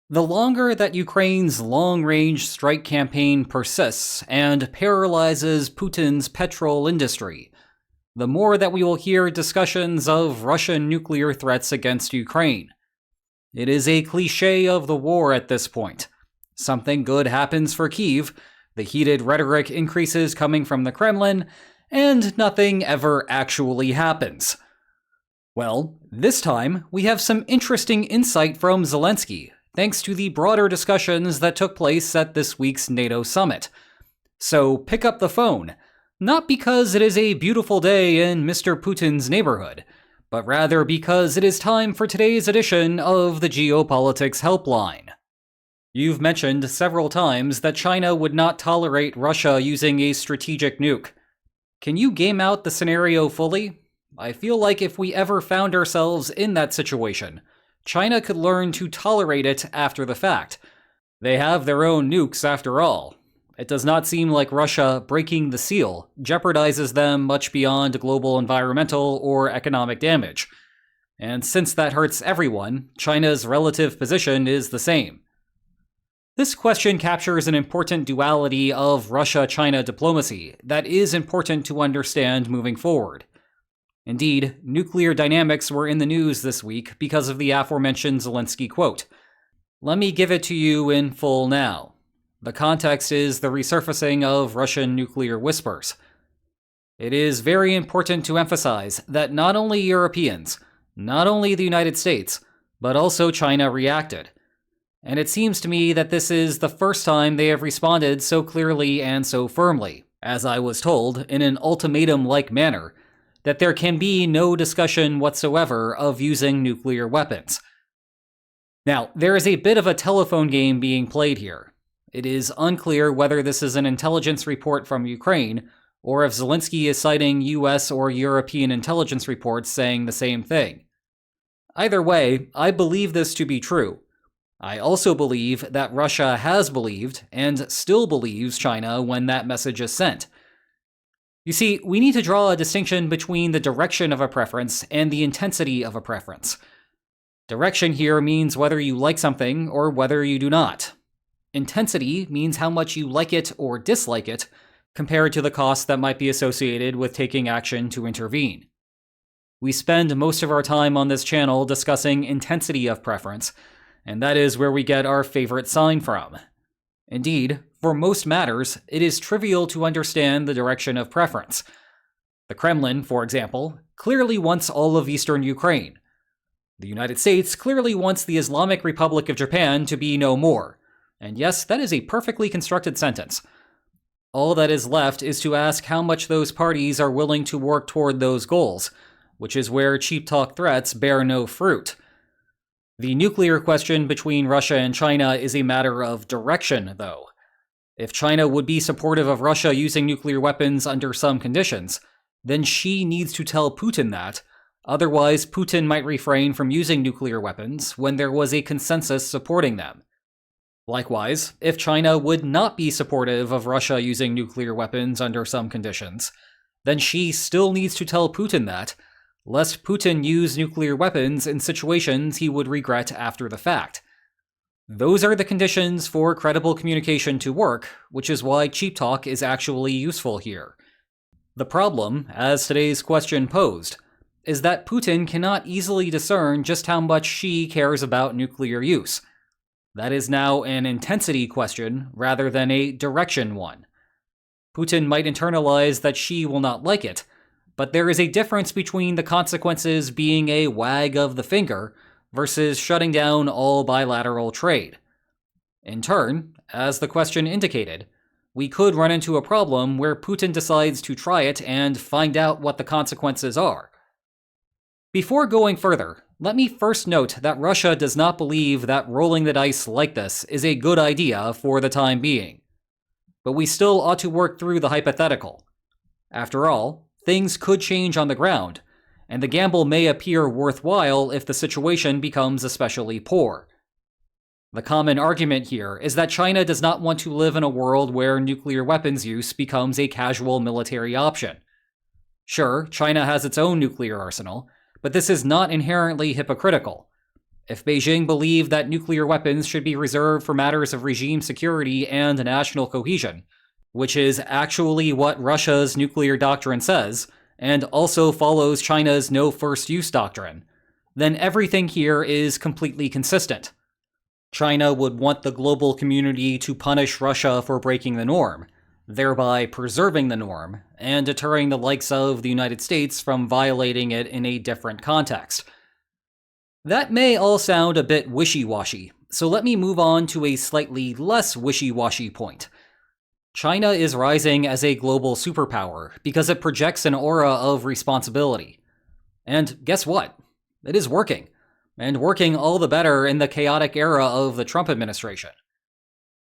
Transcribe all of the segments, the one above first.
The longer that Ukraine's long-range strike campaign persists and paralyzes Putin's petrol industry, the more that we will hear discussions of Russian nuclear threats against Ukraine. It is a cliché of the war at this point. Something good happens for Kyiv, the heated rhetoric increases coming from the Kremlin, and nothing ever actually happens. Well, this time we have some interesting insight from Zelensky, thanks to the broader discussions that took place at this week's NATO summit. So pick up the phone, not because it is a beautiful day in Mr. Putin's neighborhood, but rather because it is time for today's edition of the Geopolitics Helpline. You've mentioned several times that China would not tolerate Russia using a strategic nuke. Can you game out the scenario fully? I feel like if we ever found ourselves in that situation, China could learn to tolerate it after the fact. They have their own nukes after all. It does not seem like Russia breaking the seal jeopardizes them much beyond global environmental or economic damage. And since that hurts everyone, China's relative position is the same. This question captures an important duality of Russia-China diplomacy that is important to understand moving forward. Indeed, nuclear dynamics were in the news this week because of the aforementioned Zelensky quote. Let me give it to you in full now. The context is the resurfacing of Russian nuclear whispers. It is very important to emphasize that not only Europeans, not only the United States, but also China reacted. And it seems to me that this is the first time they have responded so clearly and so firmly, as I was told, in an ultimatum-like manner, that there can be no discussion whatsoever of using nuclear weapons. Now, there is a bit of a telephone game being played here. It is unclear whether this is an intelligence report from Ukraine, or if Zelensky is citing US or European intelligence reports saying the same thing. Either way, I believe this to be true. I also believe that Russia has believed, and still believes China when that message is sent. You see, we need to draw a distinction between the direction of a preference and the intensity of a preference. Direction here means whether you like something or whether you do not. Intensity means how much you like it or dislike it, compared to the cost that might be associated with taking action to intervene. We spend most of our time on this channel discussing intensity of preference, and that is where we get our favorite sign from. Indeed, for most matters, it is trivial to understand the direction of preference. The Kremlin, for example, clearly wants all of eastern Ukraine. The United States clearly wants the Islamic Republic of Japan to be no more. And yes, that is a perfectly constructed sentence. All that is left is to ask how much those parties are willing to work toward those goals, which is where cheap talk threats bear no fruit. The nuclear question between Russia and China is a matter of direction, though. If China would be supportive of Russia using nuclear weapons under some conditions, then she needs to tell Putin that. Otherwise, Putin might refrain from using nuclear weapons when there was a consensus supporting them. Likewise, if China would not be supportive of Russia using nuclear weapons under some conditions, then she still needs to tell Putin that, lest Putin use nuclear weapons in situations he would regret after the fact. Those are the conditions for credible communication to work, which is why cheap talk is actually useful here. The problem, as today's question posed, is that Putin cannot easily discern just how much Xi cares about nuclear use. That is now an intensity question rather than a direction one. Putin might internalize that Xi will not like it, but there is a difference between the consequences being a wag of the finger versus shutting down all bilateral trade. In turn, as the question indicated, we could run into a problem where Putin decides to try it and find out what the consequences are. Before going further, let me first note that Russia does not believe that rolling the dice like this is a good idea for the time being. But we still ought to work through the hypothetical. After all, things could change on the ground, and the gamble may appear worthwhile if the situation becomes especially poor. The common argument here is that China does not want to live in a world where nuclear weapons use becomes a casual military option. Sure, China has its own nuclear arsenal, but this is not inherently hypocritical. If Beijing believed that nuclear weapons should be reserved for matters of regime security and national cohesion, which is actually what Russia's nuclear doctrine says, and also follows China's no first use doctrine, then everything here is completely consistent. China would want the global community to punish Russia for breaking the norm, thereby preserving the norm and deterring the likes of the United States from violating it in a different context. That may all sound a bit wishy-washy, so let me move on to a slightly less wishy-washy point. China is rising as a global superpower because it projects an aura of responsibility. And guess what? It is working. And working all the better in the chaotic era of the Trump administration.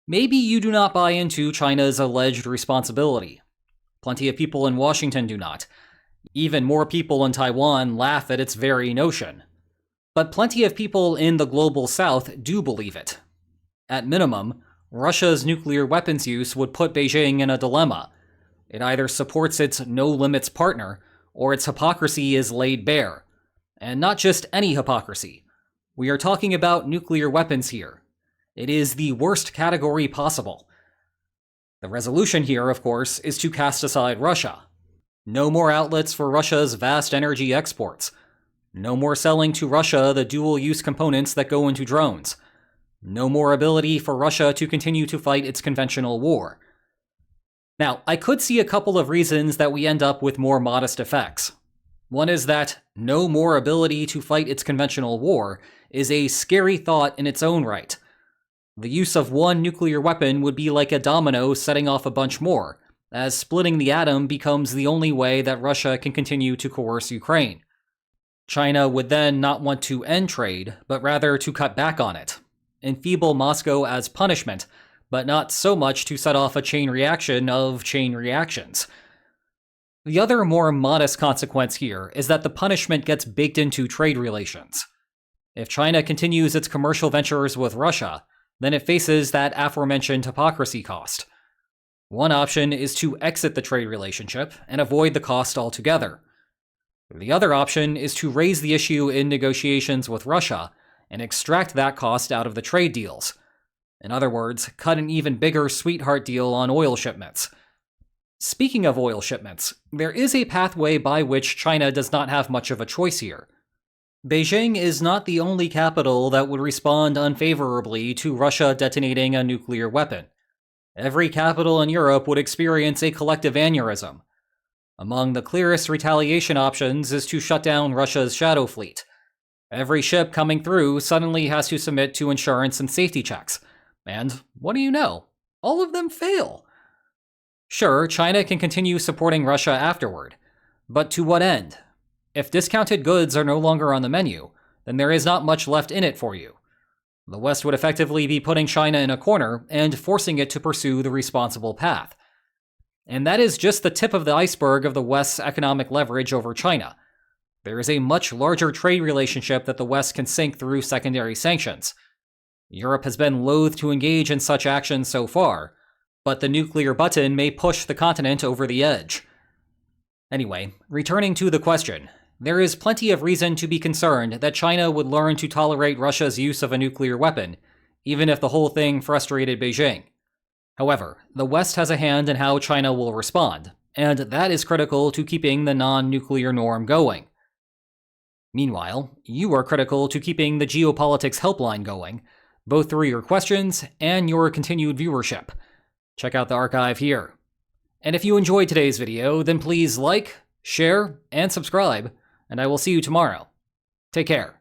Maybe you do not buy into China's alleged responsibility. Plenty of people in Washington do not. Even more people in Taiwan laugh at its very notion. But plenty of people in the global south do believe it. At minimum, Russia's nuclear weapons use would put Beijing in a dilemma. It either supports its no-limits partner, or its hypocrisy is laid bare. And not just any hypocrisy. We are talking about nuclear weapons here. It is the worst category possible. The resolution here, of course, is to cast aside Russia. No more outlets for Russia's vast energy exports. No more selling to Russia the dual-use components that go into drones. No more ability for Russia to continue to fight its conventional war. Now, I could see a couple of reasons that we end up with more modest effects. One is that no more ability to fight its conventional war is a scary thought in its own right. The use of one nuclear weapon would be like a domino setting off a bunch more, as splitting the atom becomes the only way that Russia can continue to coerce Ukraine. China would then not want to end trade, but rather to cut back on it, enfeeble Moscow as punishment, but not so much to set off a chain reaction of chain reactions. The other more modest consequence here is that the punishment gets baked into trade relations. If China continues its commercial ventures with Russia, then it faces that aforementioned hypocrisy cost. One option is to exit the trade relationship and avoid the cost altogether. The other option is to raise the issue in negotiations with Russia and extract that cost out of the trade deals. In other words, cut an even bigger sweetheart deal on oil shipments. Speaking of oil shipments, there is a pathway by which China does not have much of a choice here. Beijing is not the only capital that would respond unfavorably to Russia detonating a nuclear weapon. Every capital in Europe would experience a collective aneurysm. Among the clearest retaliation options is to shut down Russia's shadow fleet. Every ship coming through suddenly has to submit to insurance and safety checks. And what do you know? All of them fail. Sure, China can continue supporting Russia afterward, but to what end? If discounted goods are no longer on the menu, then there is not much left in it for you. The West would effectively be putting China in a corner and forcing it to pursue the responsible path. And that is just the tip of the iceberg of the West's economic leverage over China. There is a much larger trade relationship that the West can sink through secondary sanctions. Europe has been loath to engage in such actions so far, but the nuclear button may push the continent over the edge. Anyway, returning to the question, there is plenty of reason to be concerned that China would learn to tolerate Russia's use of a nuclear weapon, even if the whole thing frustrated Beijing. However, the West has a hand in how China will respond, and that is critical to keeping the non-nuclear norm going. Meanwhile, you are critical to keeping the geopolitics helpline going, both through your questions and your continued viewership. Check out the archive here. And if you enjoyed today's video, then please like, share, and subscribe, and I will see you tomorrow. Take care.